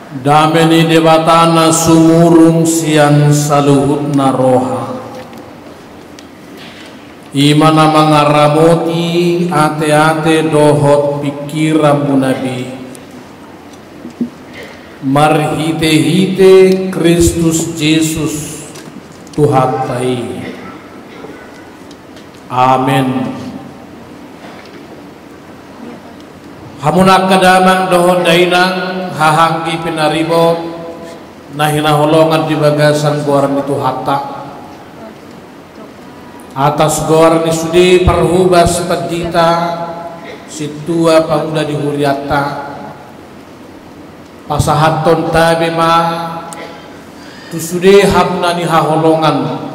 Dameni debatana sumurung sian saluhutna roha. Imana mangaramoti ate-ate dohot pikiran munabi. Marhite-hite Kristus Yesus Tuhan tai. Amin. Hamunak kadamang dohon dainang hahanggi pinaribot nahina holongan di bagasan goaran itu hatta atas goaran isudi perhubas pedita situa pamuda di huriata pasahaton tabi ma tusude hamnani haholongan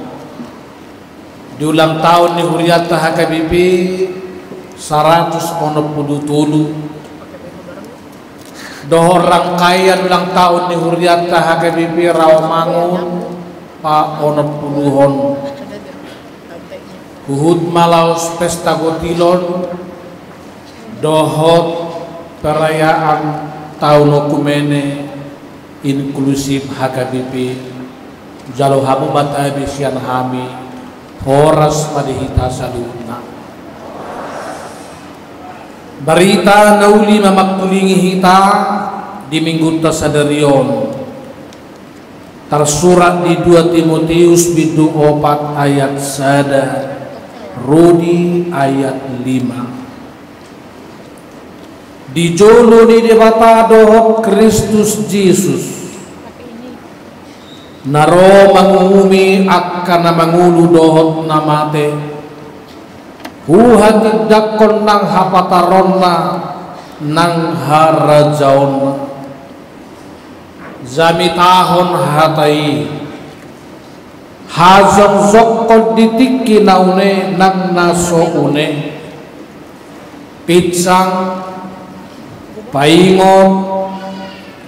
di ulang tahun di huriata HKBP 160 dohor rangkaian ulang tahun di Huriata HKBP Rawamangun pa 60 Uhud Malaus Pesta Gotilon dohot perayaan tahun okumene inklusif HKBP jalo hamu batabi sian hami horas padihita saluna Barita nauli mamaktulingi hita di minggu tasadarion tersurat di 2 Timotius bidu 4 ayat sada Rudi ayat 5 di jolo di debata dohot Kristus Yesus naro mangumi akan mangulu dohot namate Huhan dakon nang hapataronna nang harajaon zamitahon hatai hazon zokkol ditiki naune nang naso une pitsang paingon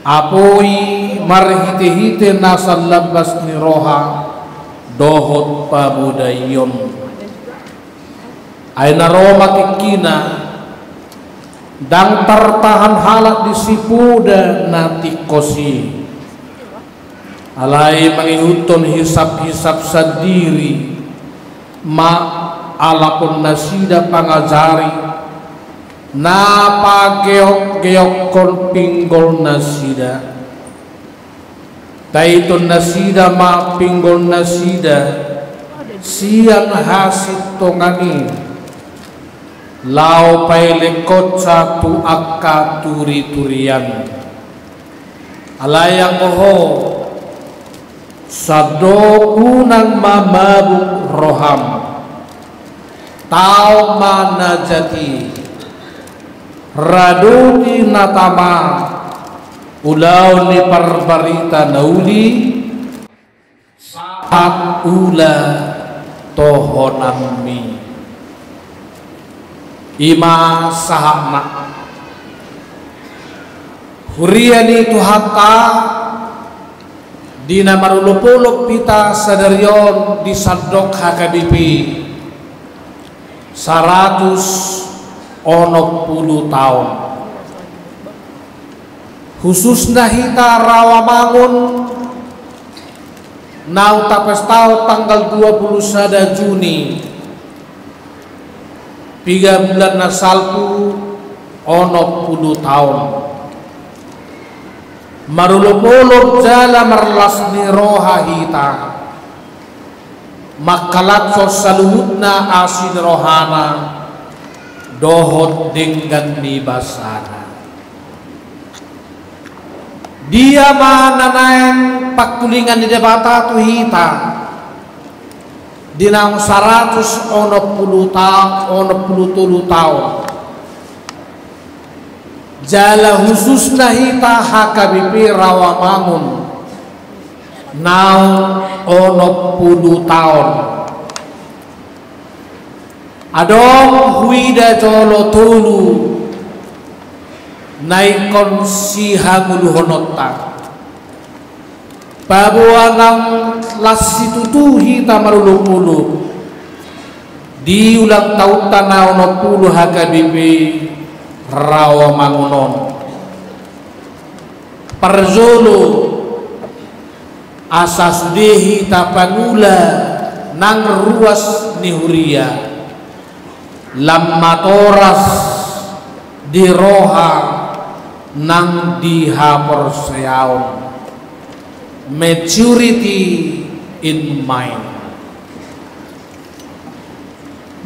apoi marhite-hite nasal labas ni roha dohot pabudayon Aina Roma kikina dang tertahan halak di sipuda nati kosi alai mangihutun hisap-hisap sendiri ma alapun nasida pangajari napa geok-geok kon pinggol nasida taitun nasida ma pinggol nasida sian hasit tongani lau paile kotsa tu akka turi-turian alayang oho sado unang mamabuk roham tau mana jati raduni natama ulau ni parbarita nauli saat ula tohonami ima sahamna huriani tuhata dina marulupuluk pita sadarion di sadok HKBP 160 tahun khususnya hita Rawamangun nau tapestau tanggal 21 Juni 3 bulan nasalpu 60 tahun marulupuluk jala marlasni roha hita makalatso saluhutna asin rohana dohot dengan nibasana dia mananaeng pakulingan di debata tu hita dinang 160 tahun jala khususna hita HKBP Rawamangun nau 60 tahun adong huida jolo tulu naikon sihangulu honota pabuanang lasitutuhi tamarulupulu di ulang tahun tanah 60 HKBP Rawamangunon Parzolo asas dehi tapangula nang ruas ni Huria lamatoras di roha nang dihapor sayaon maturity in mind.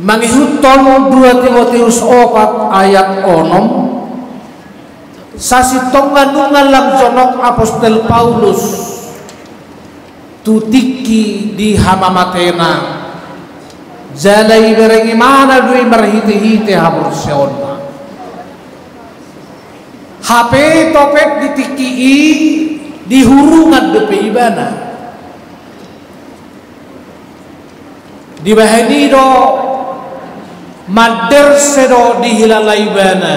Mangihuton 2 Timotius 4 ayat 6 sasitongan lam jonok Apostol Paulus tutiki di hamamatena jalai berengi mana dui merhiti-hiti habur seonna HP topek ditiki di hurungan depe ibana di bahani do mader sedo di hilalai ibana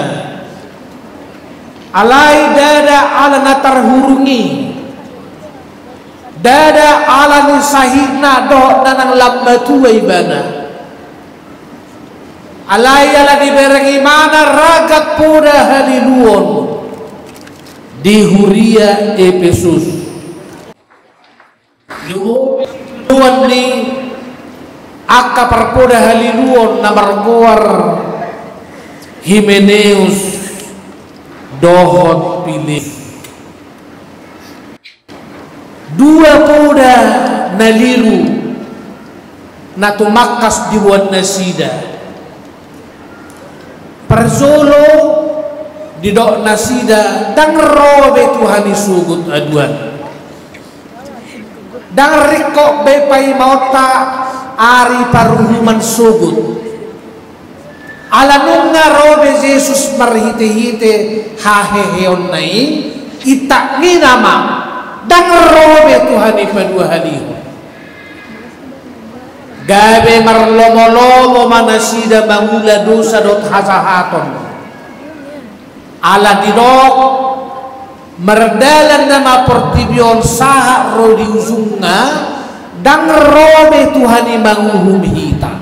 alai dada ala natar hurungi dada ala ni sahihna do nanang lambatu ibana alai ala diberengi mana ragat poda haliluon di Huria Efesus luon ni akka perpoda haliluon namarkuar Himeneus dohot pilih 2 poda naliru natumakas diwan nasida Parzolo didok nasida dang robe Tuhan isugut aduan dang rikok bepai mauta ari paruhuman sugut alanunga robe Yesus marhite-hite haheheon nai itak ni nama dang robe Tuhan ipadua haliho gabe marlomo-lomo manasida mangula dosa dot hasahaton ala didok merdalan nama portibion saha ro diusunga dang robe Tuhan imanguhum hita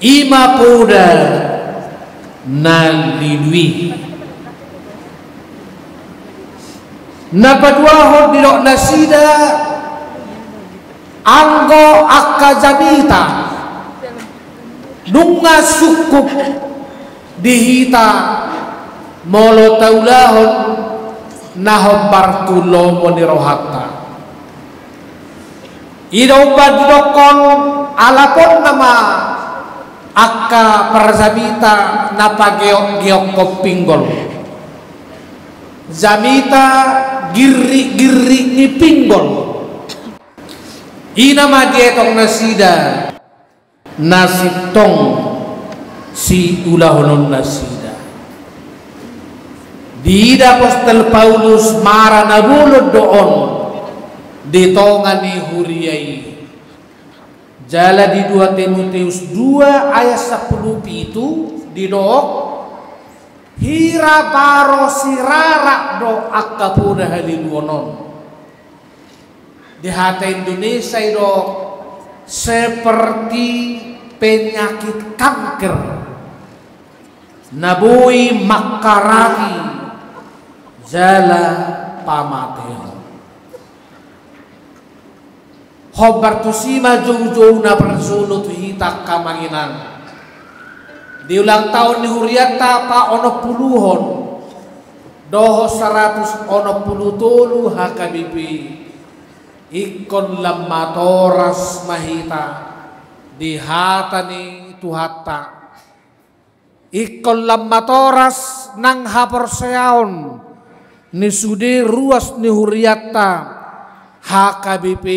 ima poda nalilui napaduahon didok nasida anggo akajamita nunga sukup dihita molo taulahon nahom bartulomo ni rohata idauba didokon alapon nama akka parzamita napageok-geok kopinggol zamita giri-giri ni pinggol inama dietong nasida nasitong si ulahonon nasida dida Apostol Paulus mara nabulod doon ditongan ni Huriai jala di 2 Timotius 2 ayat 10 itu didok hira baro sirara do akapuda haliluonon di hati Indonesia itu seperti penyakit kanker nabui makaraki jala pamateho hobar tusima jauh-jauh na Parzolo tuhitak kamanginan di ulang tahun ni Huriata pa ono puluhon doho 100 ono puluh tolu HKBP ikon lamatoras mahita di hatani tuhata ikon lamatoras nang haporseaon ni sude ruas ni Huriata HKBP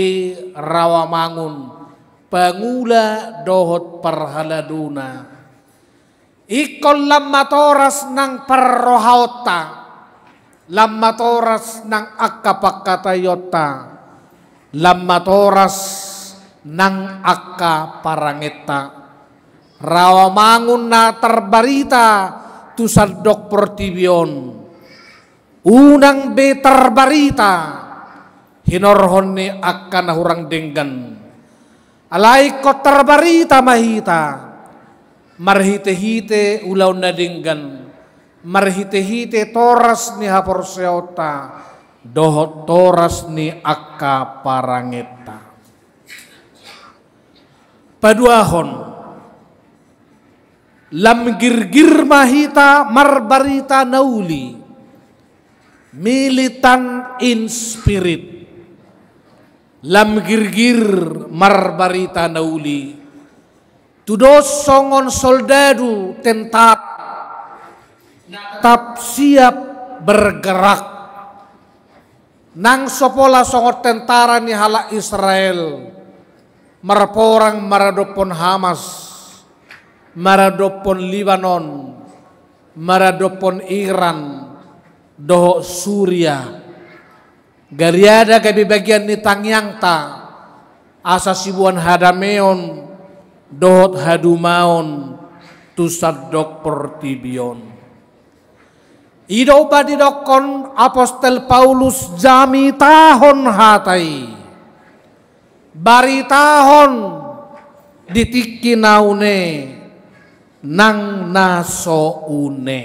Rawamangun pangula dohot parhaladuna ikon lamatoras nang parrohauta lamatoras nang akapakatayota lamatoras nang akka parangeta Rawamangun na terbarita tusaldok portibion unang be terbarita hinorhon ni akka nahurang denggan alay ko terbarita mahita marhite-hite ulaw na denggan marhite-hite toras ni haporseota dohot toras ni akka parangeta. Paduahon lam girgir mahita marbarita nauli militan in spirit. Lam girgir marbarita nauli tudos songon soldadu tentara tetap siap bergerak nang sopola songot tentara ni hala Israel marporang maradopon Hamas, maradopon Libanon, maradopon Iran, doho Suria. Gariada kabi bagian ni tangyangta asa sibuan hadameon dohot hadumaon tusadok portibion. Ido badi dokon Apostel Paulus jami tahon hatai bari tahon ditiki naune nang naso une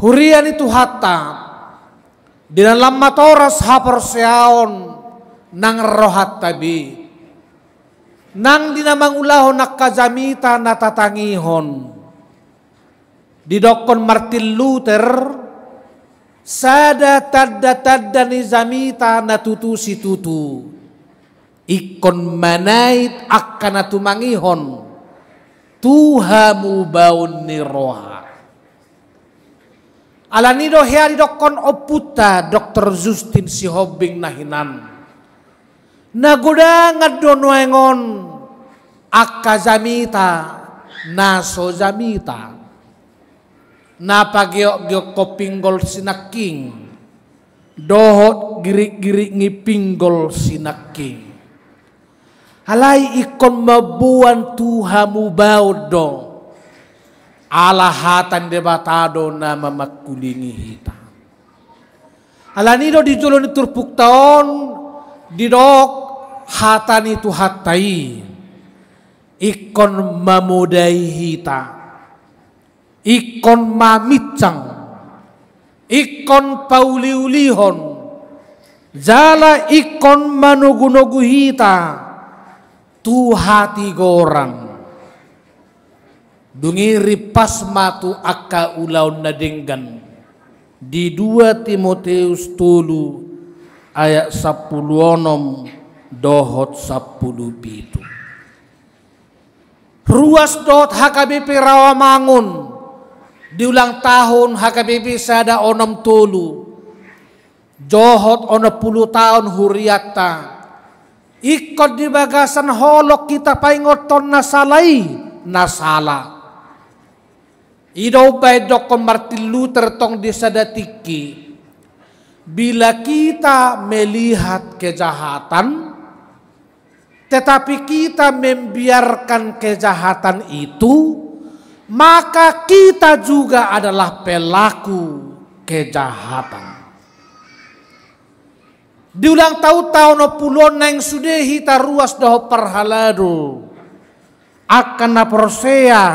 hurian itu hatta di dalam matoras haporseaon nang rohat tabi nang dinamang ulahon nakajamita natatangihon didokon Martin Luther sada tadda nizamita natutusi tutu ikon manait akan atumangihon tuhamu baun niroha. Alanido hea didokon oputa Dr. Justin Sihobing nahinan nagoda ngadonoengon akazamita naso zamita napagiok-giok ko pinggol sinaking dohot girik-girik ngi pinggol sinaking halai ikon mabuan tuhamu baudo alahatan debatado na mamakulingi hita alanido di julon turpuk taon didok hatan itu hatai ikon mamudai hita ikon mamicang ikon pauliulihon jala ikon manugu-nugu hita tu hati gorang dungiri pas matu akka ulaun nadenggan di 2 Timoteus 3 ayat 10 dohot 10 ruas dot HKBP Rawamangun di ulang tahun HKBP sada onom tolu johot ono 10 tahun huriata ikut di bagasan holok kita paingoton nasalai nasala ido bay dokon Martin Luther tong disadatiki bila kita melihat kejahatan tetapi kita membiarkan kejahatan itu maka kita juga adalah pelaku kejahatan. Di ulang tahun pulon nang sudah hita ruas doh perhalado akan naprosea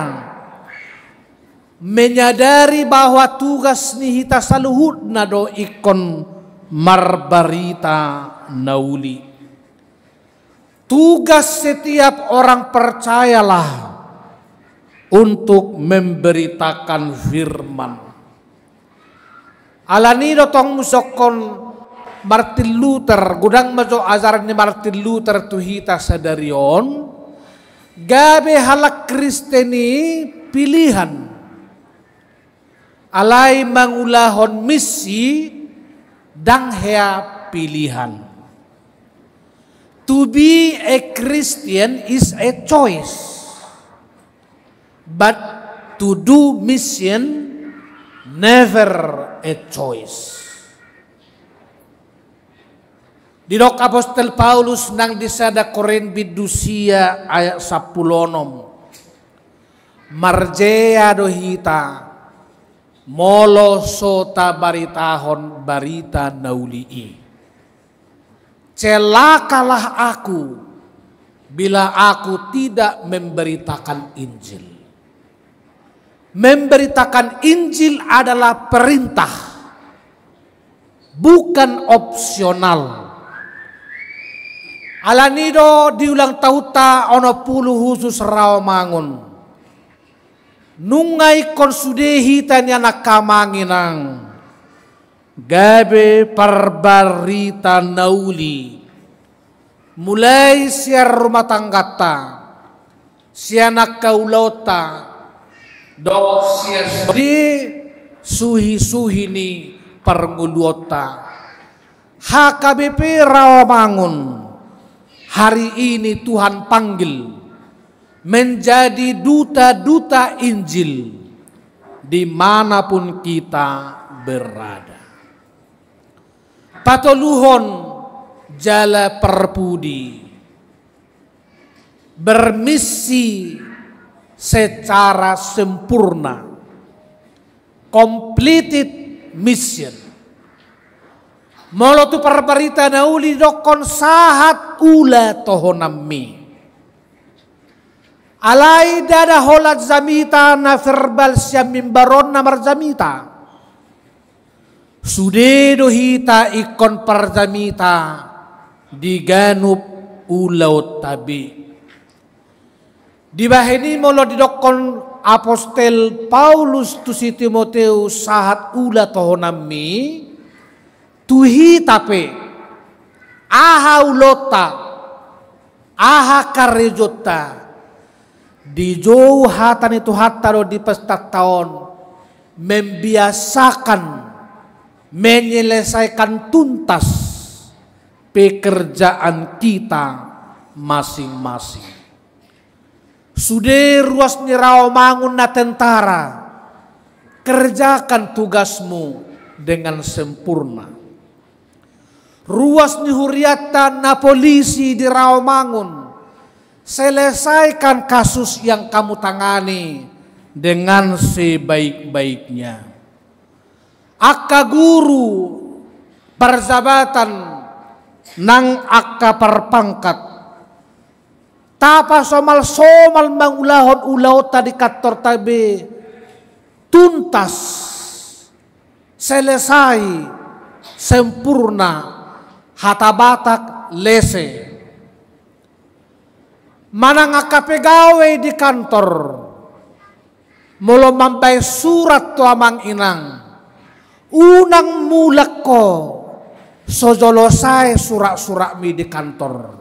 menyadari bahwa tugas ni hita saluhut nado ikon marbarita nauli. Tugas setiap orang percayalah untuk memberitakan firman. Alanido tong musokon Martin Luther gudang majo ajaran ni Martin Luther tuhita sadarion gabe halak Kristeni pilihan alai mangulahon misi dang hea pilihan. To be a Christian is a choice. But to do mission never a choice. Didok Apostel Paulus nang disada Korin bidusia ayat 10 marjea dohita molo sota baritahon barita naulii. Celakalah aku bila aku tidak memberitakan Injil. Memberitakan Injil adalah perintah, bukan opsional. Alanido diulang tauta ono pulu khusus Rawamangun. Nungai konsudehi tanya nakamanginang. Gabe parbarita nauli. Mulai siar rumah tanggata, sianak kaulota, dok siar di suhi-suhi ni pernguluota. HKBP Rawamangun, hari ini Tuhan panggil menjadi duta-duta Injil dimanapun kita berada. Patoluhon jala perpudi bermisi secara sempurna, completed mission. Molotu perbarita nauli dokon sahat ula tohonammi. Alai dada holat zamita na verbal siam mimbaron na marzamita. Sudedo hita ikon parzamita di ganup ulau tabi. Di bahini molo didokon apostel Paulus tu si Timoteus sahat ula tohonammi tuhi tape aha ulota aha karejota di jauh hatan itu hataro di pesta tahun membiasakan menyelesaikan tuntas pekerjaan kita masing-masing. Sudah ruas ni Rawamangun na tentara, kerjakan tugasmu dengan sempurna. Ruas ni Huriata na polisi di Rawamangun, selesaikan kasus yang kamu tangani dengan sebaik-baiknya. Akka guru perzabatan nang akka perpangkat tapa somal mangulahon ulau tadi kantor tabe tuntas selesai sempurna hatabatak lese manang akka pegawai di kantor molo mampai surat to amang inang unang mulak ko sojolosai surat-surat mi di kantor.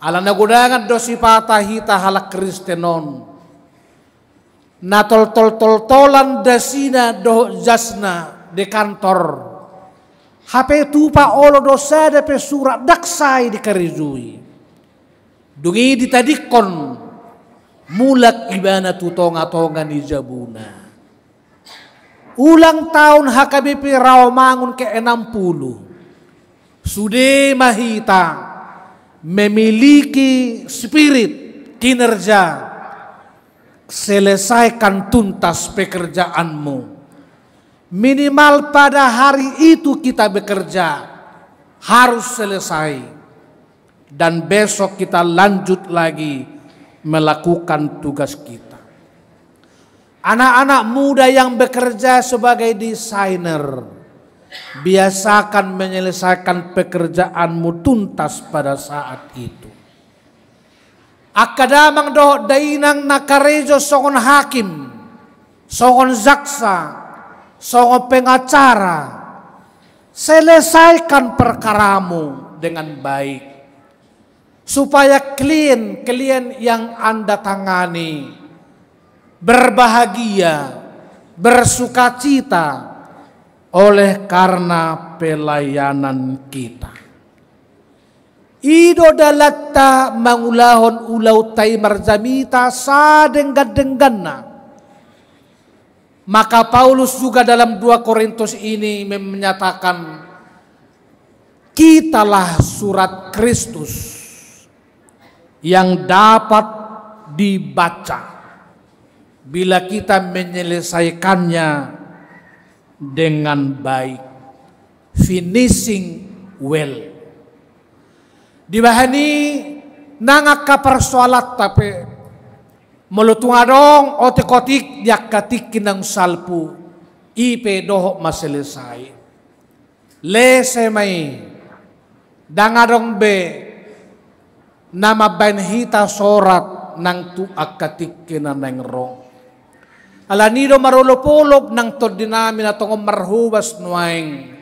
Ala nagudangan dosi patahita halak Kristenon. Na tol-tol-tol-tolan dasina do jasna di kantor. Hape tupa olo dosa depe surat daksai di karizui. Dungi ditadikon mulak ibana tutonga-tonga ni jabuna. Ulang tahun HKBP Rawamangun ke-60. Sudah mahita memiliki spirit kinerja, selesaikan tuntas pekerjaanmu. Minimal pada hari itu kita bekerja harus selesai, dan besok kita lanjut lagi melakukan tugas kita. Anak-anak muda yang bekerja sebagai desainer, biasakan menyelesaikan pekerjaanmu tuntas pada saat itu. Akadamang do dainang nakarejo songon hakim, songon jaksa, songon pengacara, selesaikan perkaramu dengan baik supaya klien yang Anda tangani berbahagia, bersukacita oleh karena pelayanan kita. Ido dalatta mangulahon ulau tai marzamita sadenggan-dengganna. Maka Paulus juga dalam 2 Korintus ini menyatakan kitalah surat Kristus yang dapat dibaca bila kita menyelesaikannya dengan baik, finishing well. Dibahani nangaka persoalat tapi Mulutungadong otik-otik yakatik kinang salpu ipe dohok maselesai. Lese mai dangadong be nama banhita sorat nang tu akatik kinang rong. Alanido marulupulop nang todinami na tongong marhubas nuaing.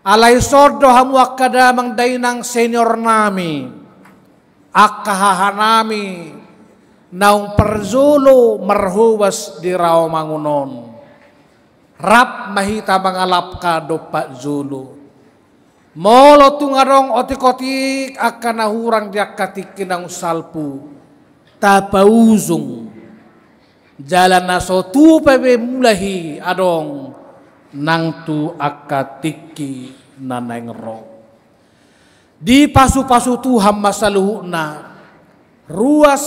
Alay sordo hamu akadamang dainang senior nami. Akahahanami naung perzulo marhubas di Rawamangunon. Rap mahita mangalap ka do Pak Zulu. Molo tungarong otik-otik akan nahurang diakatikin ang salpu. Tapauzung. Jalan naso tu pebe mulahi adong nang tu akatiki naneng ro. Di pasu-pasu Tuhan masaluhna ruas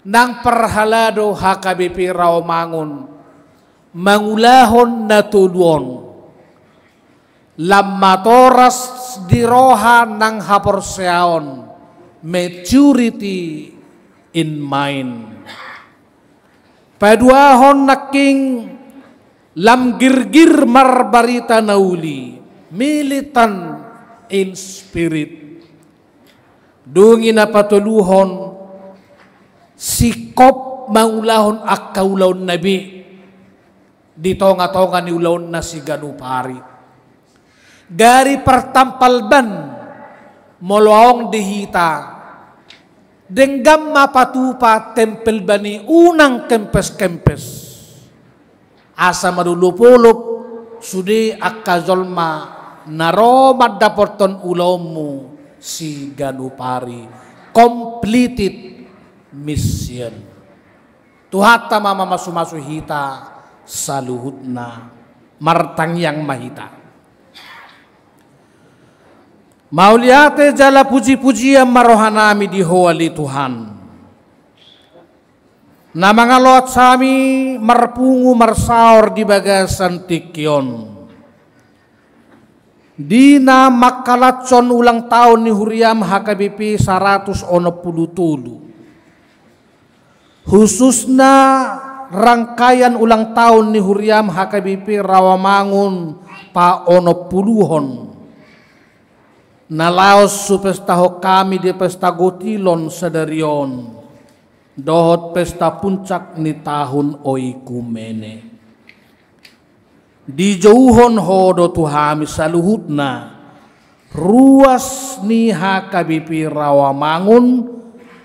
nang perhalado HKBP Rawamangun mangulahon na tuluon lamatoras diroha nang haporseaon maturity in mind. Paduahon naking lamgirgir marbarita nauli militan in spirit. Dungin na patuluhon sikop maulahon akaulahon nabi di tonga-tonga ni ulahon na si Ganupari. Gari pertampalban moloong dihita denggam mapatupa tempel bani unang kempes-kempes. Asa madulupulop sudi akazolma naromad daporton ulawmu si Ganupari. Completed mission. Tuhata mama masumasuhita saluhutna martang yang mahita. Mauliate jala puji-pujian marohanami di hawali Tuhan. Na mga lot sami marpungu marsaor di bagasan tikyon. Di na makalatson ulang tahun ni Huriam HKBP 180. Khususna rangkaian ulang tahun ni Huriam HKBP Rawamangun pa 80. Nalaos su pestaho kami di pesta gotilon sadarion. Dohot pesta puncak ni tahun oikumene. Di jauhon hodo tuhami saluhutna. Ruas ni HKBP Rawamangun.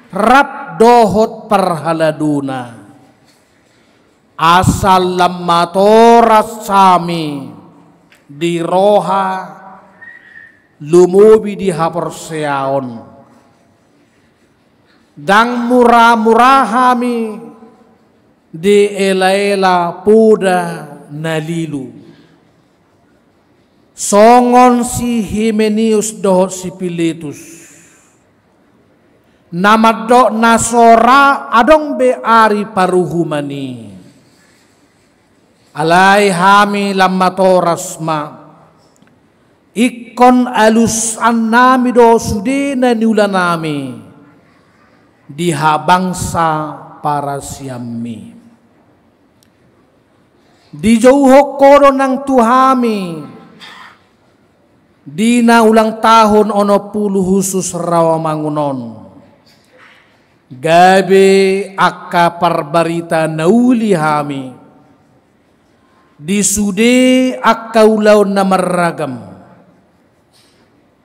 Rap dohot perhaladuna. Asal lamatoras sami. Di roha. Lumubi di haporseaon dang murah-murahami di ela-ela puda nalilu songon si Himenius dohot si Piletus namaddo nasora adong be ari paruhumani alai hami lamatoras ma ikon alus nami do sudena niula nami diha bangsa para siami di jauh kodo nang tuhami dina ulang tahun ono puluh khusus Rawamangunon gabe akka parbarita nauli hami di sude akka ulaw na maragam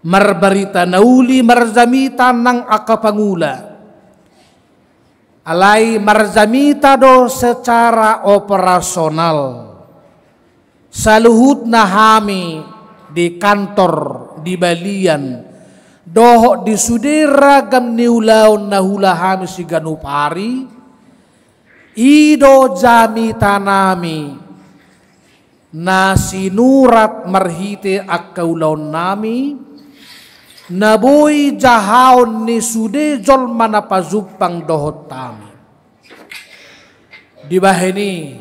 marbarita nauli marzamita nang akapangula alai marzamita do secara operasional saluhut na hami di kantor di balian doho di sudiragam niulaon na hula hami si Ganupari ido jamita nami na sinurat marhite akkaulaon nami naboy jahaon ni sude jol manapazupang dohot tami. Di bahini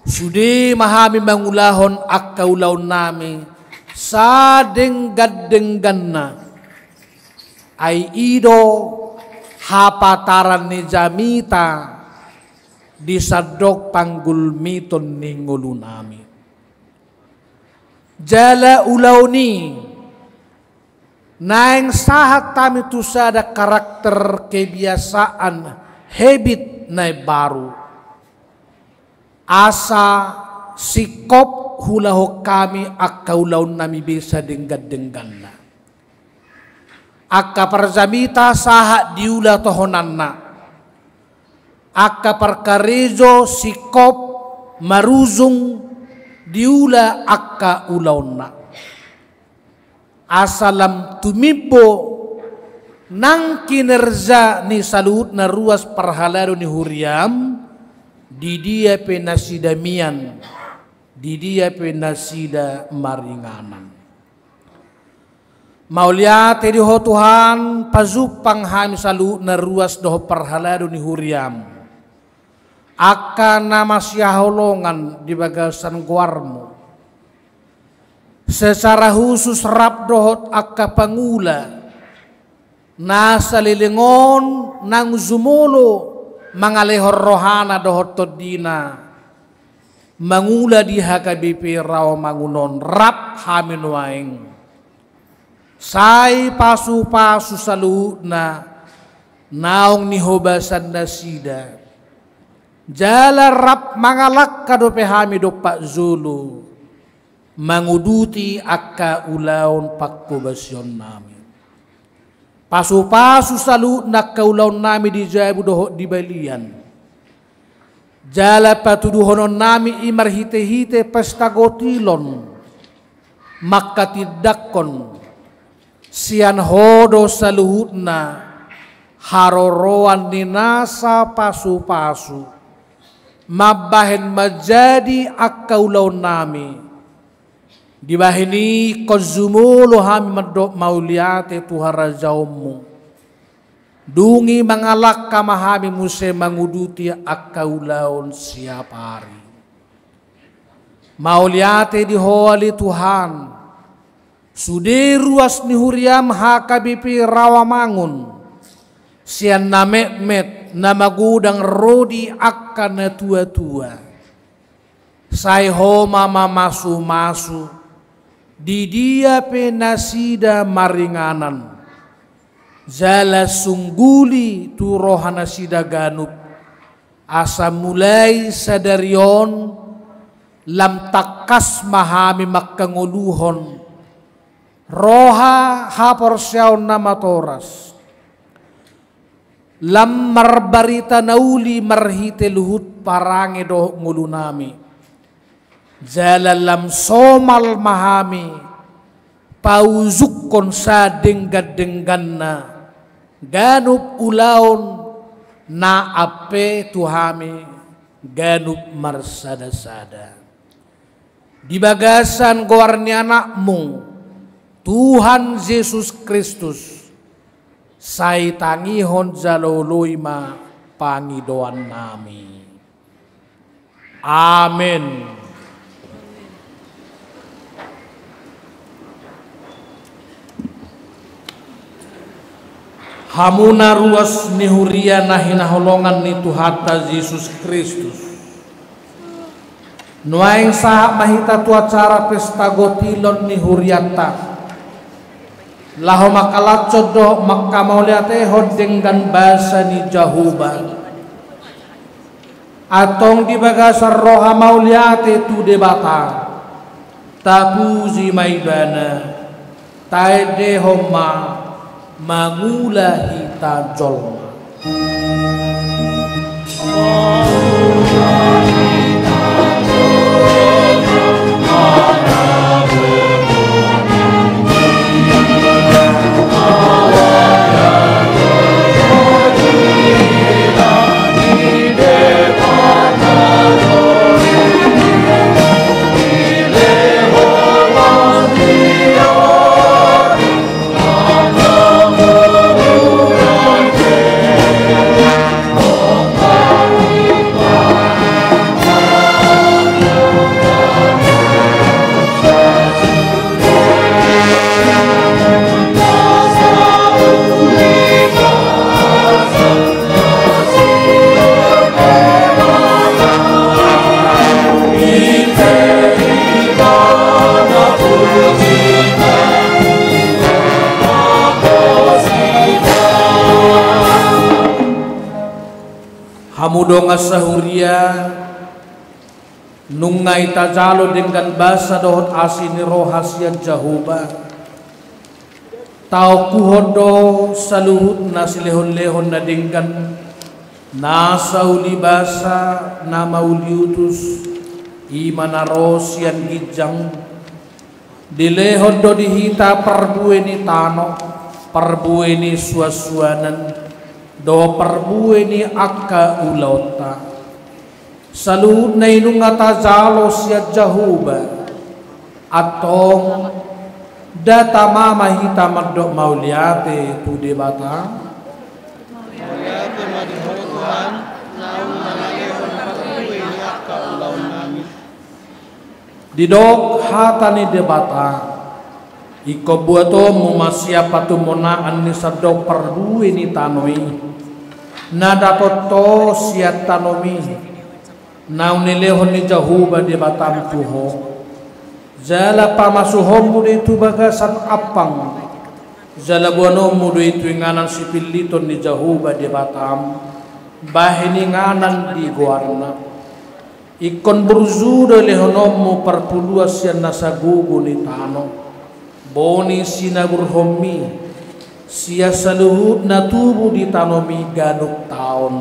sude mahami mangulahon akkaulaon nami sa denggad-denggan na ay ido hapataran ni jamita disadok panggul miton ni ngulunami. Jala ulauni naing sahat tami tu sada karakter kebiasaan habit na baru. Asa sikop hulaho kami akaulaun nami bisa denggad-denggan na. Akka parzamita sahat diula tohonanna. Akka perkarejo sikop maruzung diula akka ulauna. Asalam tumibo nang kinerja ni salut na ruas parhalaro ni huriam di dia penasidamian, di dia penasida maringanan. Mauliate di ho Tuhan pazupang hami salut na ruas doho parhalaro ni huriam. Aka nama siaholongan di bagasan guarmu. Secara khusus rap dohot akka pangula. Nasa lilingon nang zumulo mangalehor rohana dohot todina. Mangula di HKBP raw mangunon rap hamin waing. Say pasu-pasu salu na naong nihobasan na sida. Jala rap mangalak kadope hami do Pak Zulu. Manguduti akka ulaon pakpobasyon namin. Pasu-pasu salu nak kaulaon nami di jabu doho di balian. Jala patuduhonon nami imar hite-hite pesta gotilon. Makatidakon sian hodo saluhutna haroroan ninasa pasu-pasu. Mabahen majadi akaulaon nami. Di bahini kozumulo hami madok mauliate tuhara jaumu. Dungi mangalak kamahami muse manguduti akaulaon siap hari. Mauliate dihoali Tuhan. Sude ruas ni huriam HKBP Rawamangun. Sian namet-met namagudang rodi akan na tua-tua. Say homa mamasu-masu. Di dia penasida maringanan. Jala sungguli tu rohana sida ganup. Asa mulai sadarion lam takas mahami makkanguluhon. Roha hapor siyaw na matoras. Lam marbarita nauli marhite luhut parange do ngulunami. Jalalam somal mahami pauzukon sa denggad-denggan na ganup ulaon na ape tuhami ganup marsada-sada. Di bagasan goarni anakmu Tuhan Yesus Kristus say tangihon jaloloy ma pangidoan nami. Amen. Hamuna ruas ni huria na hinaholongan ni Tuhata Yesus Kristus. Nuaing sahak mahita tu acara pesta gotilon ni huriata. Laho makalacod do makamauliate hodeng dan basa ni Jahuba. Atong di bagasar roha mauliate tu debata. Tapuzi maibana. Taide homa. Mangula hita jolma. mamudonga sahuria nungai tajalo dengan basa dohot asini rohasian jahuba tau kuhodo saluhut nasi lehon-lehon na dengan nasa uli basa nama uliutus imana rosian gijang dilehon do dihita perbueni tano perbueni suasuanan do perbueni akka ulauta saluhut na inunga tajalo siya jahuba atong data mama hita madok mauliate tu debata mauliate madiho Tuhan naun nalehon perbueni akka ulaun nami didok hatani debata iko buato mumasya patumonaan ni sadok perbueni tanoi nada poto siat tanomi naun nilehon ni jahuba debatam tuho Zala pamasuhom mo dito bagasan apang Zala buanom mo dito nganan si piliton ni Jahuba di Batam bahini nganan di Guarna ikon berzuda lehonom mo perpuluas yan nasa gugu ni Tano boni sinagurhomi siya saluhut na tubo di Tanomi ganok taon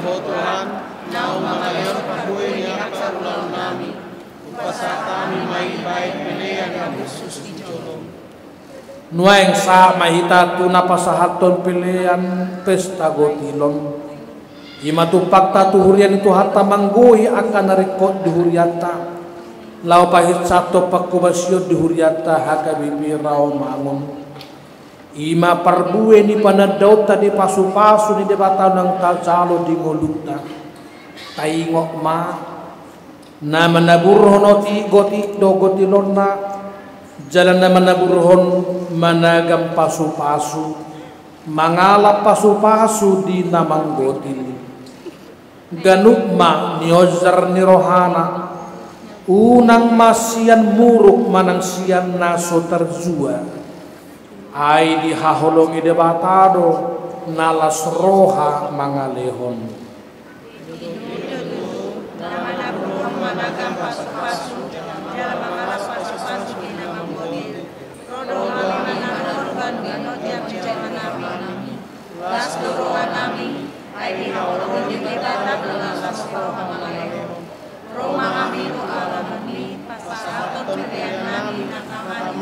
Tuhan nau mangayon pabuhay niya karulang namin pasatami may baik pilihan ng Yesus ijolong. Nueng sa mahita tu napasahaton pilihan pesta gotilon. Imatupak ta tuhurian itu hatta manggohi akan narikot dihuriata. Lau pahit sato pakubasyo dihuriata haka bibi rao mangun. Ima perbuwe ni panadaw tadi pasu-pasu ni debata ng tajalo di ngoluta. Taingok ma na manaburhon oti goti do gotilon na jalan na manaburhon managam pasu-pasu mangalap pasu-pasu di namang gotil ganukma niozar ni rohana unang masian muruk manang sian naso terzua ay di haholongi debatado nalas roha mangalehon managam pasu-pasu dalam mengalas pasu-pasu di nama model rodo manang korban ganot yang menami las doroan nami ay di hawalong di kita dalam las roha mangalehon Roma kami o alamani pasahaton pilihan nami nakamani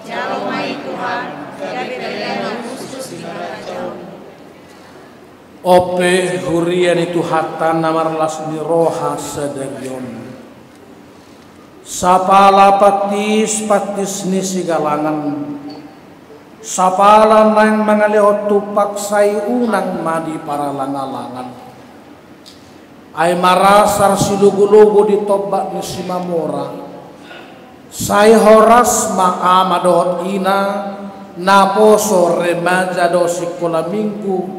jalo may Tuhan gabi pilihan ng khusus di kerajaan Ope hurian itu hatta namarlas ni roha sederion sapala patis ni sigalangan sapala nang mangalehot tupak say unang madi para langalangan ay marasar silugo-lugo di tobak ni simamora say horas maama dohot ina naposo remaja do sikola minggu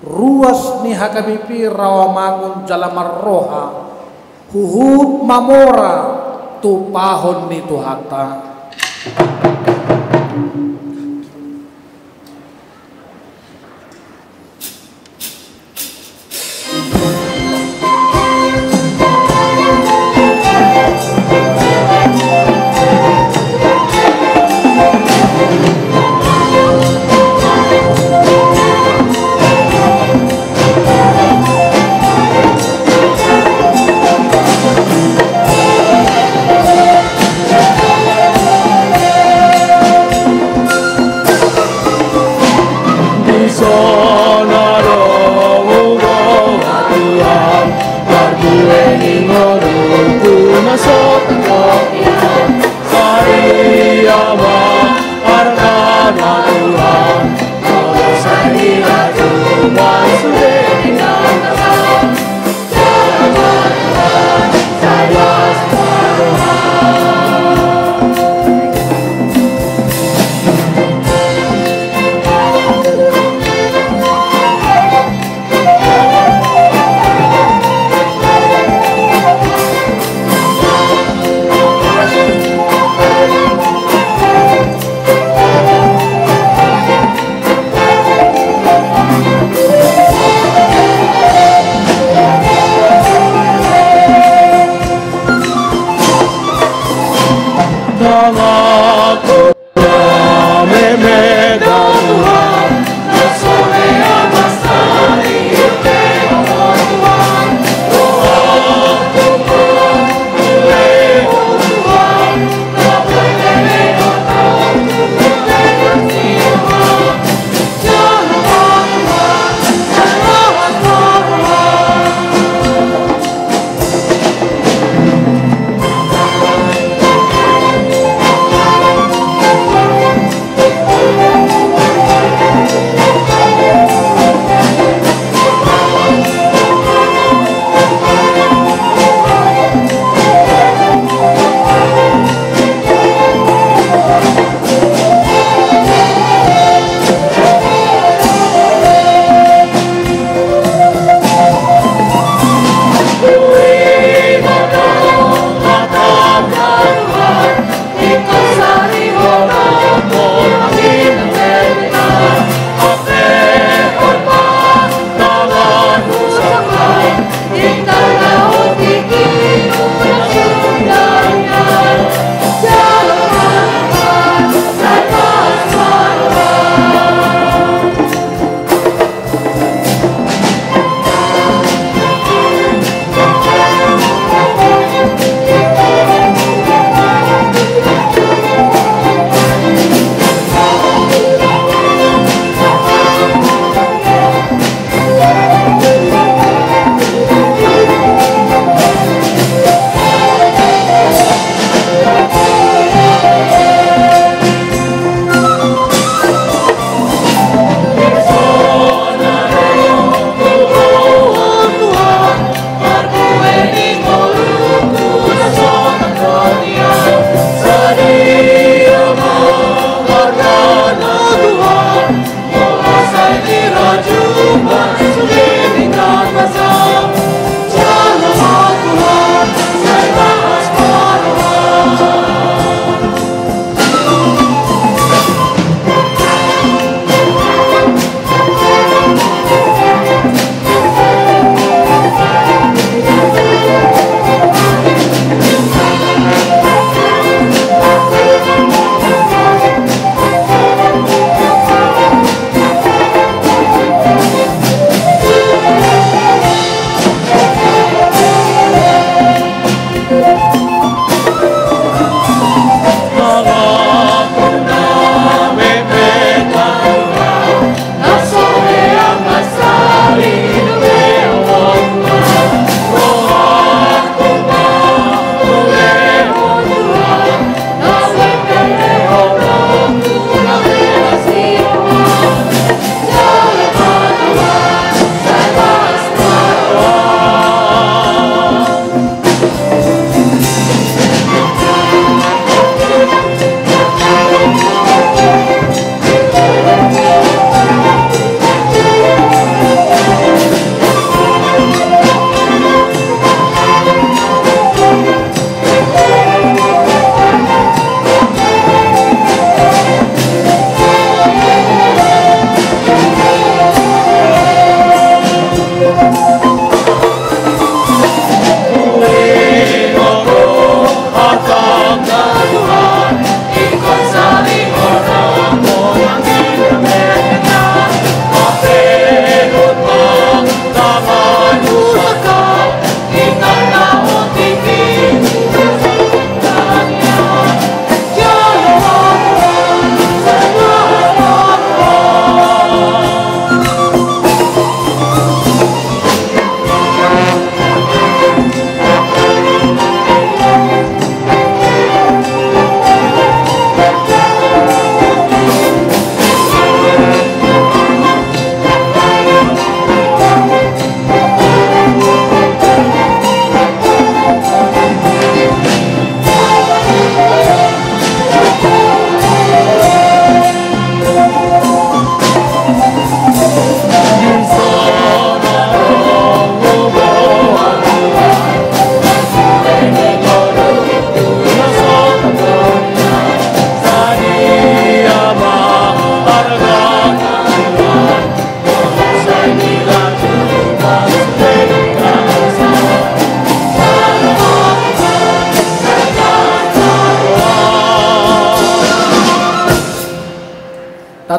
ruas ni hakabipi rawamangun jalamar roha huhut mamora tupahon ni tuhata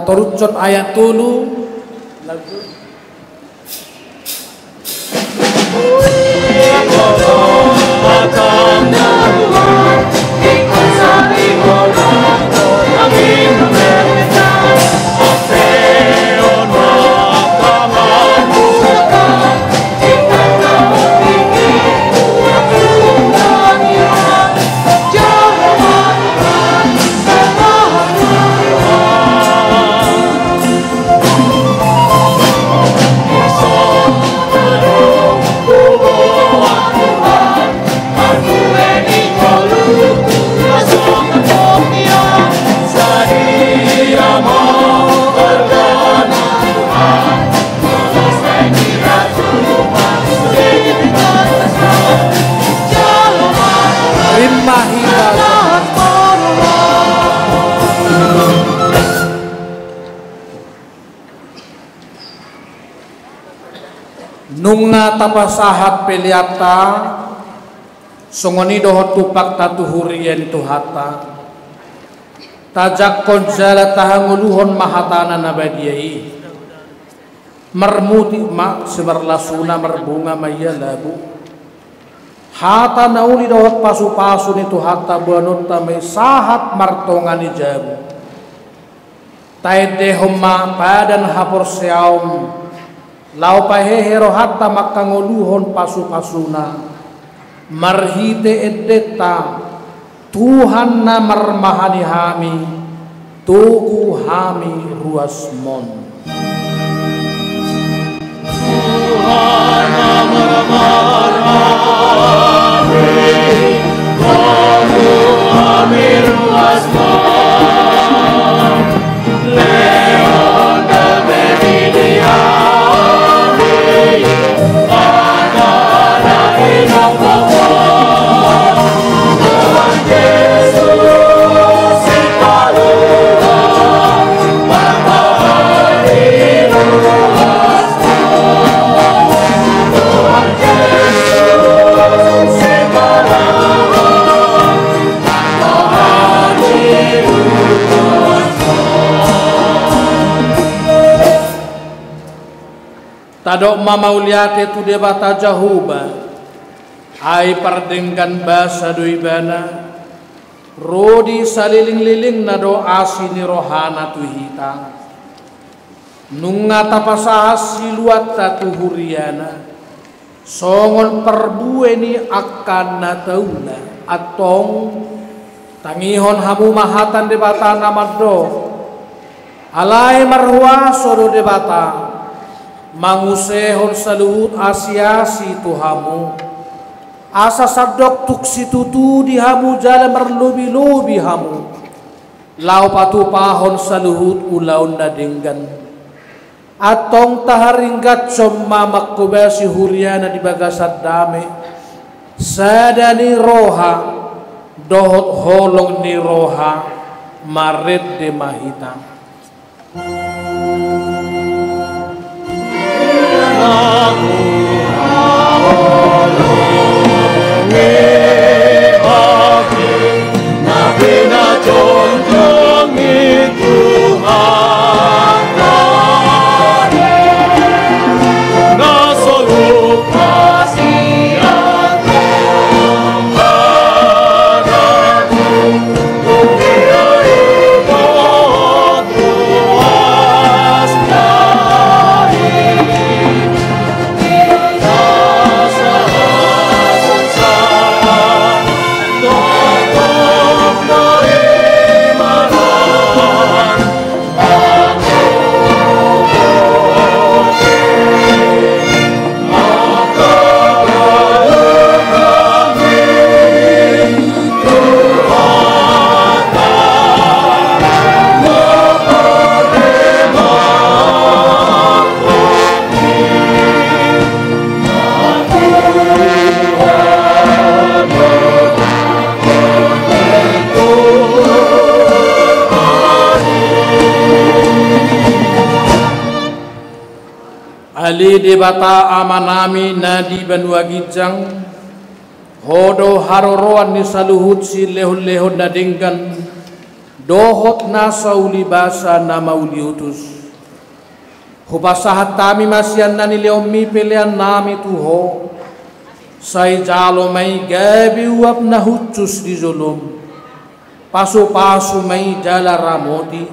Tatorucon ayat tulu lagu nunga tapasahat peliata songoni dohot tupak tatuhurien tuhata tajak konjala tahanguluhon mahatana nabadiyai mermuti mak seberlasuna merbunga maya labu hata nauli dohot pasu-pasu ni tuhata buanut tamai sahat martongani jabu taide homma padan hapor seaum lau pahehero hatta makangoluhon pasu-pasuna marhite edeta Tuhan na marmahani hami tuku hami ruasmon Tuhan na marmahani tuku hami ruasmon Leon de Medilia Tadok mamauliate tu debata jahuba ai pardengkan basa doibana rodi saliling-liling na do asini rohana tuhita nunga tapasahas siluat tatuhuriana songon perbueni akan na taula atong tangihon hamu mahatan debata namaddo alai marhua soro debata mangusehon saluhut asiasi tuhamu asa sadok tuksi tutu dihamu jalan berlubi-lubi hamu lau patu pahon saluhut ulaun nadenggan atong taharinggat somma makkubasi huriana di bagasad dame sadani roha dohot holong ni roha maret de mahita Ali debata amanami nadi banua gijang hodo haroroan ni saluhut si lehon-lehon nadengkan dohot na sauli basa na mauliutus. Hubasahat tami masyan na niliyomi pilihan nami tuho. Say jalo may gabi uap na hutus di zulum. Pasu-pasu may jala ramoti.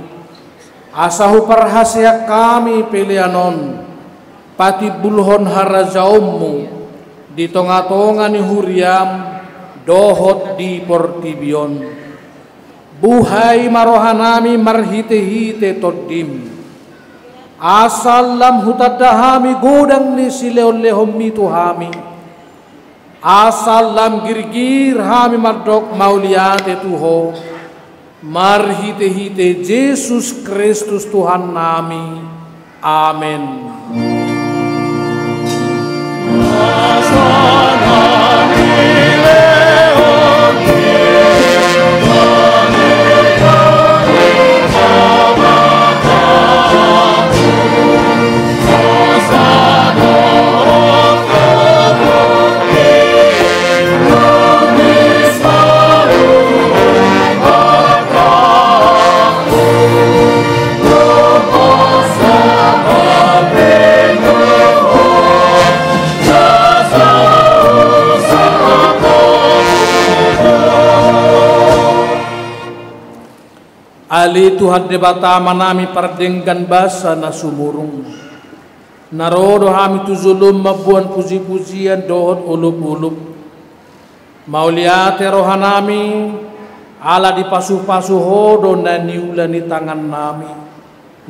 Asahu parhasya kami pilihanon. Pati bulhon harajaummu. Di tonga-tonga ni huriam. Dohot di portibion. Buhay marohanami marhite-hite todim. Asal lam hutadahami godang ni sileolehom itu hami. Asal lam girgir hami mardok mauliate tuho. Marhite-hite Yesus Kristus Tuhan nami. Amin. Ali Tuhan debata manami pardenggan basa na sumurung. Narodo hami tu zulum mabuan puji-pujian dohot ulup-ulup. Mauliate rohanami ala di pasu-pasu hodo na niula ni tangan nami.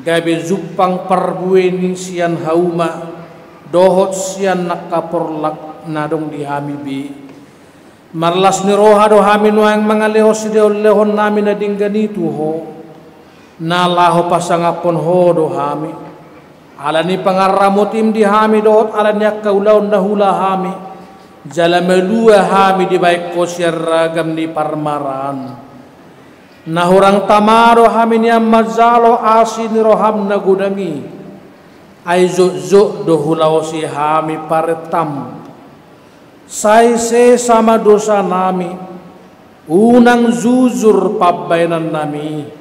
Gabe zupang parbueni sian hauma dohot sian nakaporlak nadong di hami bi. Marlas ni roha do hami nuang mangaleho sideolehon nami na dinggani tuho. Nalaho pasangapon hodo hami. Alani pangaramutim di hami dohot alani akaulaon nahula hami. Jala melua hami di baik kosyar ragam di parmaran. Nahurang tamaro hami niam mazalo asin roham na gudangi. Ay zuk-zuk dohulaw si hami paretam. Say se sama dosa nami. Unang zuzur pabainan nami.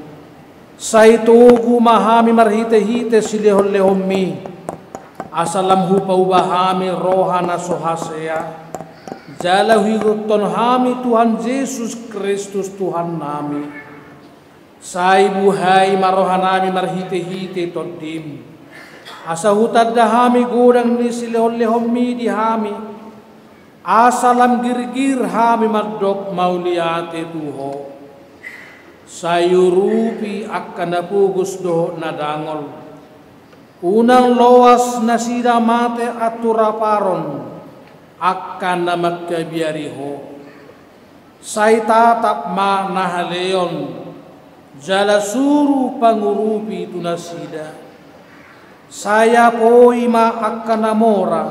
Say tugu mahami marhite-hite silihol-lehommi. Asalam hupaubahami rohana sohasea. Jala higuton hami Tuhan Yesus Kristus Tuhan nami. Say buhay marohanami marhite-hite todim. Asa hutad dahami gudang ni silihol-lehommi di hami. Asalam girgir hami mardok mauliate tuho. Sayurupi akan napugus doho nadangol. Unang loas na sida mate aturaparon akan na magkabiariho. Say tatap ma nahaleon jala suru pangurupi tu nasida. Saya poima akan namora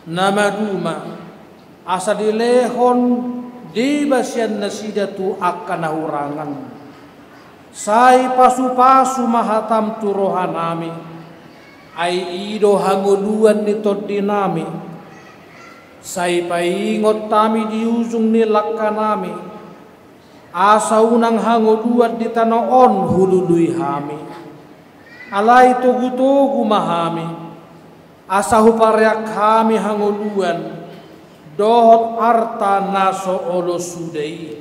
namaduma asa dilehon di basyan nasida tu akan nahurangan. Say pasu-pasu mahatam tu rohanami. Ay ido hanguluan ni todinami. Say paingot tami di ujung ni lakanami. Asa unang hanguluan di tanoon hulului hami. Alay tugu-tugu mahami. Asa huparyak kami hanguluan. Dohot arta naso olo sudai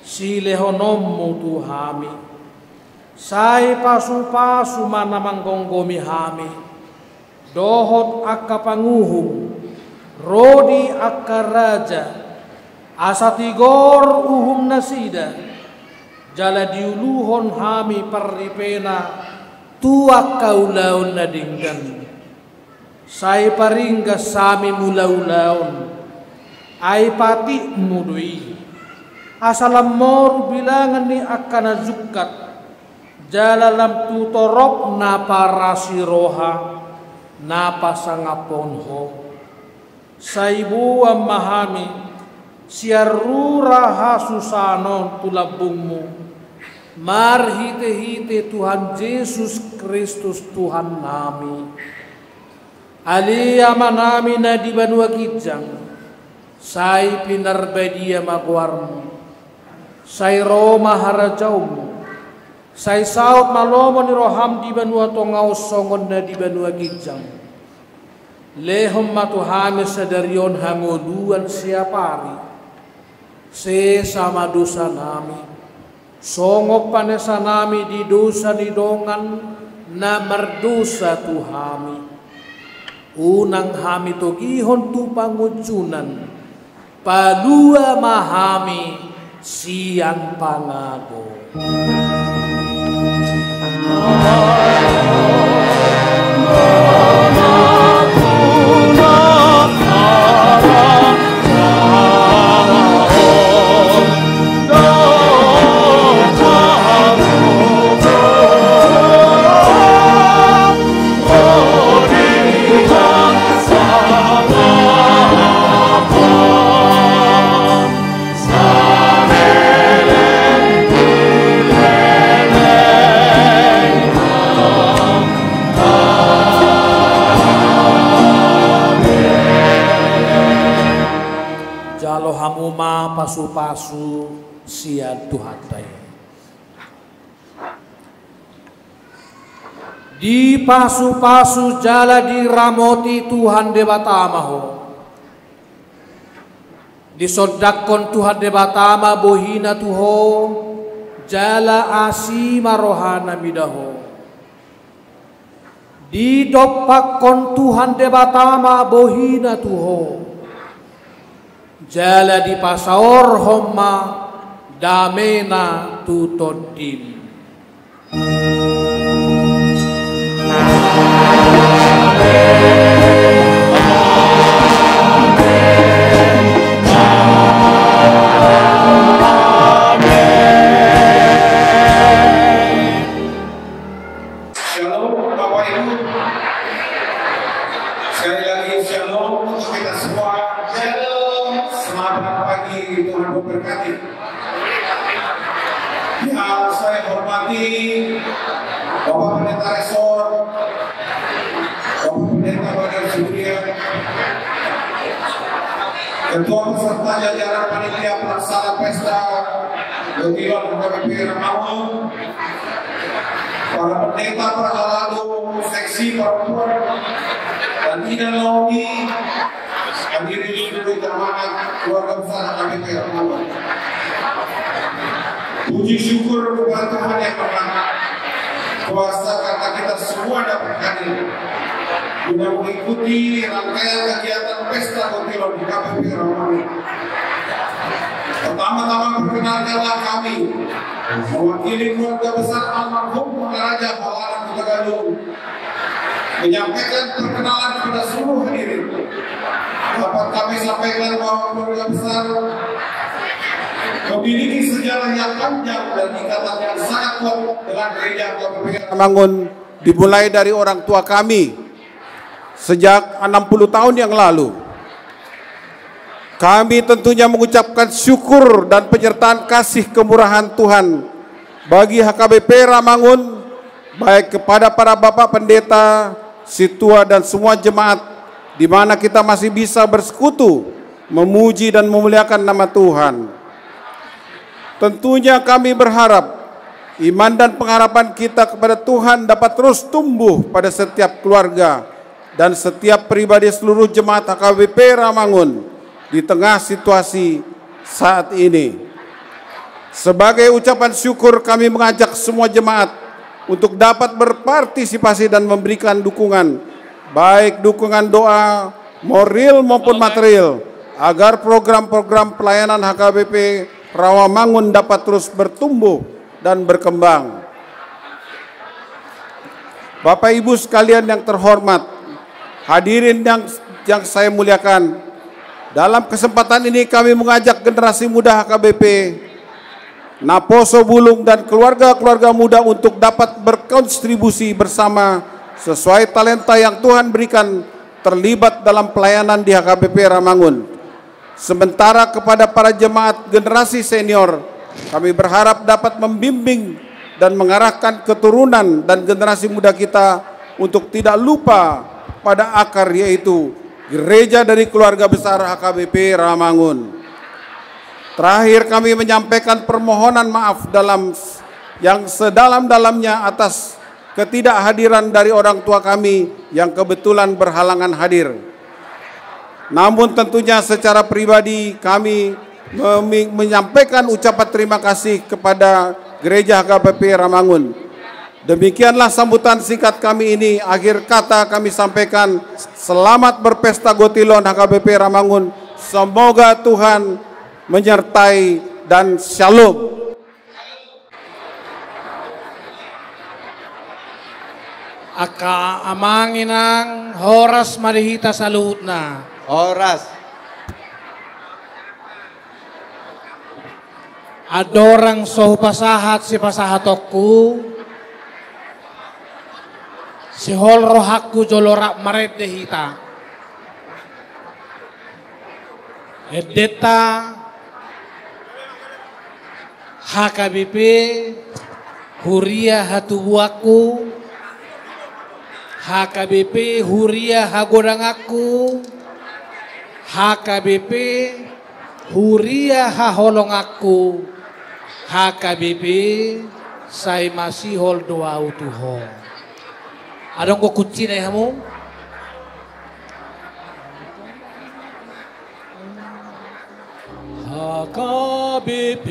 silehonommu tuhami. Say pasu-pasu manamang gonggomi hami. Dohot akka panguhum rodi akka raja. Asa tigor uhum nasida. Jala diuluhon hami parripena tuak kaulaon na dinggan. Say paringga sami mulaulaon. Ay pati mudui. Asalam mor bilangan ni akan nazukat. Jalalam tutorop na parasiroha na pasangaponho. Sa ibuang mahami siarura hasusanon tulabungmu. Marhite-hite Tuhan Yesus Kristus Tuhan nami. Aliyama nami na di banua kijang. Say pinarbadia magwarmu. Say Roma harajaumu. Sai saut malomo ni roham di banua tongau songon na di banua kijang. Lehom matu hame sadarion hangoduan siapari. Se sama dosa nami. Songop panesa nami di dosa di dongan na merdosa tuhami. Unang hami togihon tu pangucunan. Palua mahami sian pangago. Pasu-pasu sian Tuhatai. Di pasu-pasu jala diramoti Tuhan debatamaho. Disodakon Tuhan debatama bohina tuho jala asima rohana midaho. Didopakon Tuhan debatama bohina tuho jala di pasaor homma damena tutodim. Shalom Bapak Ibu. Sekali lagi shalom untuk kita semua. Selamat pagi, Tuhan memberkati. Yang saya hormati Bapak Pendeta Resor, Bapak Pendeta Bagian Suria, Ketua peserta jajaran panitia pelaksana pesta Gotilon HKBP Ramangun, para pendeta peraladu seksi perempuan dan Ina Launi, hadirin seluruh jemaat keluarga besar HKBP Ramangun. Puji syukur kepada Tuhan yang Maha Kuasa karena kita semua dapat hadir guna mengikuti rangkaian kegiatan pesta Gotilon di HKBP Ramangun. Pertama-tama perkenalkanlah kami mewakili keluarga besar almarhum Maharaja Balara Tagagalung menyampaikan perkenalan kepada seluruh hadirin. Dapat kami sampaikan bahwa keluarga besar memiliki sejarah yang panjang dan ikatan yang sangat kuat dengan gereja HKBP Ramangun, dimulai dari orang tua kami sejak 60 tahun yang lalu. Kami tentunya mengucapkan syukur dan penyertaan kasih kemurahan Tuhan bagi HKBP Ramangun, baik kepada para bapak pendeta, situa dan semua jemaat, di mana kita masih bisa bersekutu, memuji dan memuliakan nama Tuhan. Tentunya kami berharap iman dan pengharapan kita kepada Tuhan dapat terus tumbuh pada setiap keluarga dan setiap pribadi seluruh jemaat HKBP Ramangun di tengah situasi saat ini. Sebagai ucapan syukur, kami mengajak semua jemaat untuk dapat berpartisipasi dan memberikan dukungan, baik dukungan doa, moral maupun material, agar program-program pelayanan HKBP Rawamangun dapat terus bertumbuh dan berkembang. Bapak Ibu sekalian yang terhormat, hadirin yang saya muliakan, dalam kesempatan ini kami mengajak generasi muda HKBP, Naposo Bulung dan keluarga-keluarga muda untuk dapat berkontribusi bersama sesuai talenta yang Tuhan berikan terlibat dalam pelayanan di HKBP Ramangun. Sementara kepada para jemaat generasi senior, kami berharap dapat membimbing dan mengarahkan keturunan dan generasi muda kita untuk tidak lupa pada akar, yaitu gereja dari keluarga besar HKBP Ramangun. Terakhir, kami menyampaikan permohonan maaf dalam yang sedalam-dalamnya atas ketidakhadiran dari orang tua kami yang kebetulan berhalangan hadir. Namun tentunya secara pribadi kami menyampaikan ucapan terima kasih kepada Gereja HKBP Ramangun. Demikianlah sambutan singkat kami ini. Akhir kata kami sampaikan, selamat berpesta Gotilon HKBP Ramangun. Semoga Tuhan menyertai dan shalom. Aka amanginang horas marihita salutna. Horas. Adorang sohu pasahat si pasahatokku. Si hol rohakku jolorak maret dehita. Edeta HKBP Huria hatubuaku. HKBP Huria hagodangaku. HKBP Huria haholongaku. HKBP saya masih hol doa utuho. Adong ko kunci na mo? HKBP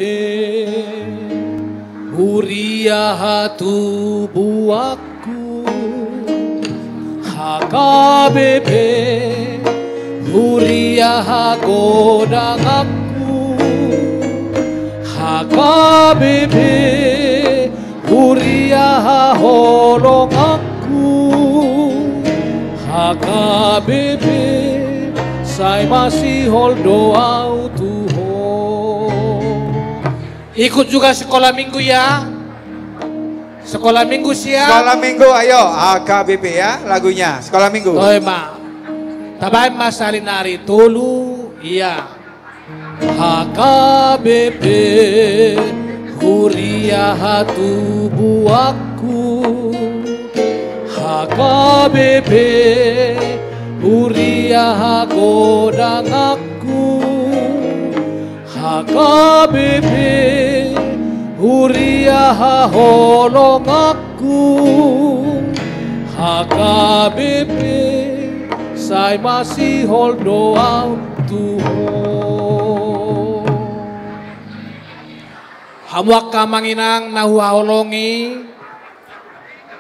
Huria hatubuaku. HKBP Huria hagodangaku. HKBP Huria haholongaku. HKBP saya masih hol doa Tuhan. Ikut juga sekolah minggu ya. Sekolah minggu siap. Sekolah minggu, ayo HKBP ya lagunya. Sekolah minggu. Oh ma, tabay masalinari tulu iya. HKBP Huria hatubuaku. HKBP Huria hagodangaku. HKBP Huria haholongaku. HKBP saya masih hol doa Tuhan. Hamuak kamanginang nahuaholongi.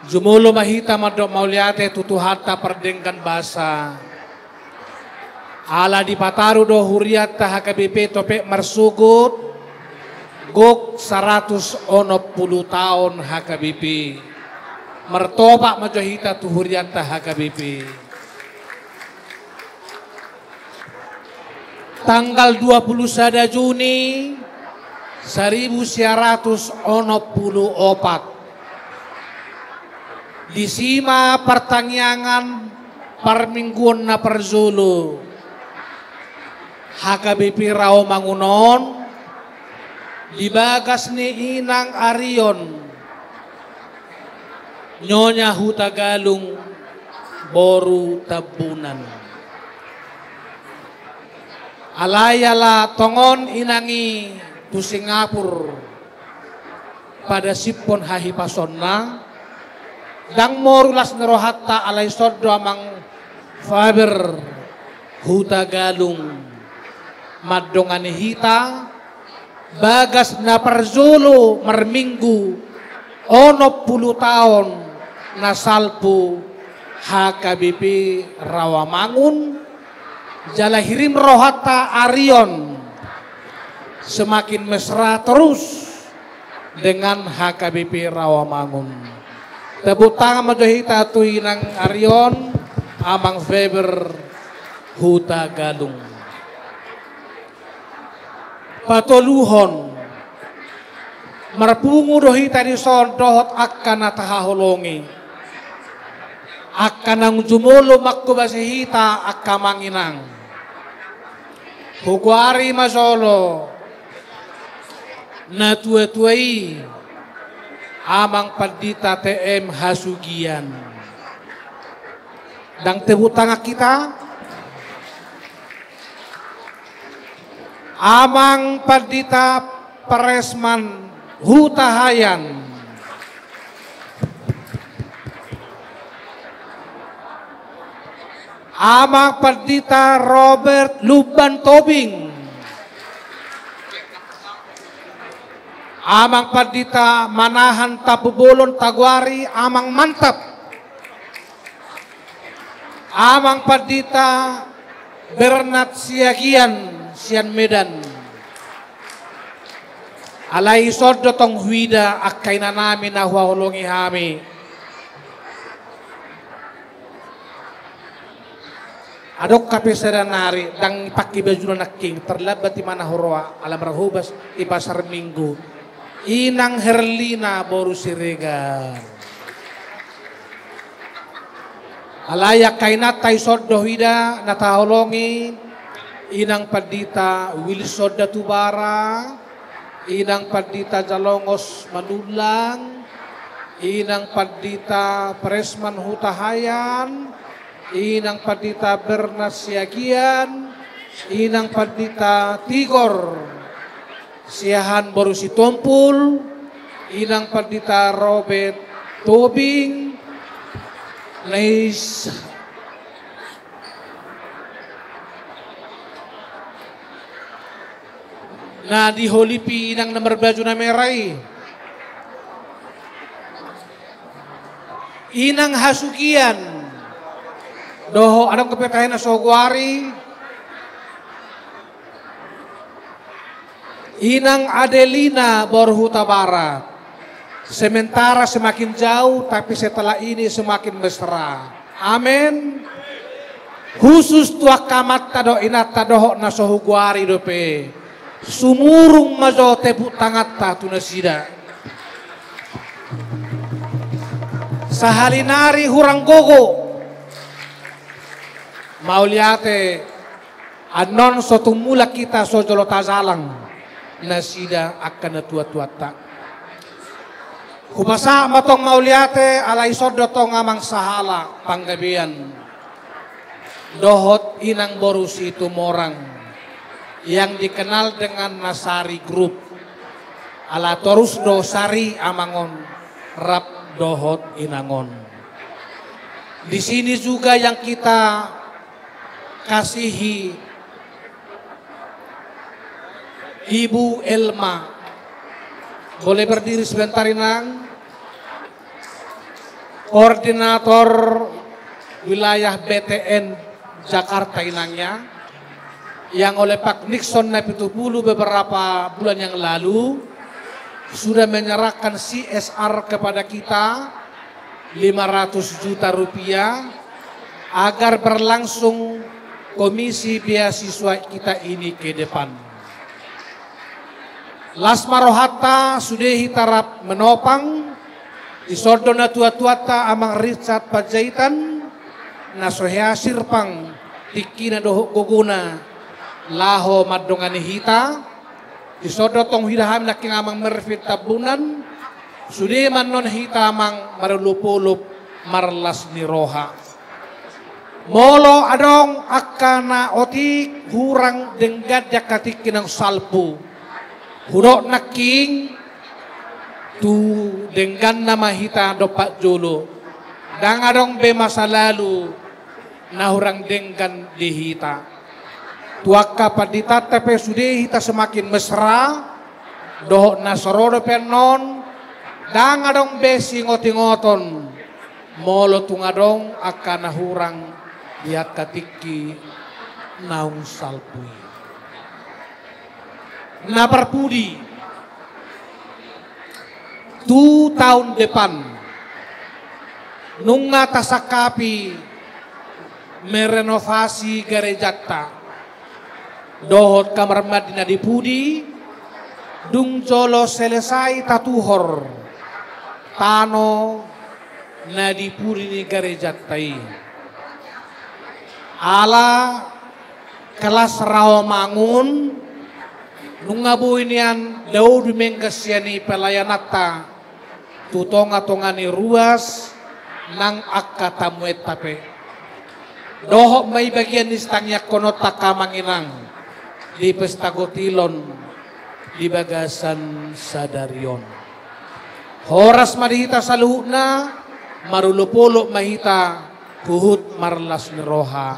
Jumulo mahita madok mauliate tutuhata perdengkan basa. Ala di pataru do huriata HKBP topek marsugut. Gok 110 tahun HKBP. Mertopak majohita tu huriata HKBP. Tanggal 21 Juni 1944. Di sima pertanyaan permingguan na perzulu HKBP Rawamangunon dibagas ni Inang Arion Nyonya Hutagalung Boru Tabunan alayala tongon inangi tu Singapura pada sipon hahipasonna dang morulas nerohatta alay soddo amang Faber Hutagalung madongani hita bagas na perzulu merminggu 10 tahun nasalpu HKBP Rawamangun jalahirim rohata Arion semakin mesra terus dengan HKBP Rawamangun. Tepuk tangan majohita tu Inang Arion amang Faber Hutagalung. Patoluhon marpungu dohita di sondohot akan natahaholongi akan ang jumulo makubasihita akamanginang hukwari masolo na tuwe-tuwei amang pandita TM Hasugian dang tepuk tangan kita amang pandita Paresman Hutahayan Amang Perdita Robert Luban Tobing, Amang Perdita Manahan Tabubolon Taguari, Amang Mantap, Amang Perdita Bernat Siagian, Sian Medan, alai sodo tong huida akaina namin na huahulungi hami. Adok kapisaran nari dang pakibaju na king terlabat di mana hurwa alam rahubas di pasar Minggu. Inang Herlina Boru Siregar. Alaya kainat tay sodo hida natahulongi Inang Perdita Wilsoda Tubara, Inang Perdita Jalongos Manulang, Inang Perdita Presman Hutahayan, Inang Perdita Bernas Siagian, Inang Perdita Tigor Siahan Borusi Tompul, Inang Perdita Robert Tobing, Leis na diholipi Inang nomor baju na merai, Inang Hasukian doho anong kapitahin na Sogwari, Inang Adelina Borhuta Barat. Sementara semakin jauh tapi setelah ini semakin mesra. Amin. Khusus tua kamat tado inata doho na Sohugwari dope. Sumurung majo tepuk tangat ta tunasida. Sahalinari hurang gogo. Mauliate anon sotumula kita sojolo tazalang nasida akan tua-tua tak. Kubasa matong mauliate alai sodo tong amang sahala panggabian. Dohot Inang Borusi Tumorang yang dikenal dengan Nasari Group. Ala torus dosari amangon rap dohot inangon. Di sini juga yang kita kasihi Ibu Elma. Boleh berdiri sebentar Inang. Koordinator wilayah BTN Jakarta Inangnya. Yang oleh Pak Nixon Napitupulu beberapa bulan yang lalu sudah menyerahkan CSR kepada kita 500 juta rupiah agar berlangsung komisi beasiswa kita ini ke depan. Lasmarohata sudah hitarap menopang isordona tua-tuata amang Richard Pajaitan nasohea sirpang tikina dohok goguna laho madongani hita isodo tong hidaham naking amang merfit tabunan sudah manon hita amang marulupulup marlas niroha. Molo adong akana otik hurang denggad jakatik kinang salpu. Hurok naking tu denggan nama hita dopak jolo. Dang adong be masa lalu na hurang denggan di hita. Tuaka padita tepe sudah hita semakin mesra. Dohok nasorodo penon. Dang adong be singotingoton. Molo tungadong akana hurang ya katiki naung salpui. Na perpudi 2 tahun depan nunga tasakapi merenovasi gerejata dohot kamar Madinah di Pudi dung jolo selesai tatuhor tano na di Pudi ni gerejatai ala kelas rawamangun nunga buinian daud mengkasiani pelayanata tutonga-tongani ruas nang akka tamuet tape dohok may bagian istangnya kono takamanginang di pesta gotilon di bagasan sadarion horas madihita saluhna marulupulok mahita kuhut marlas niroha.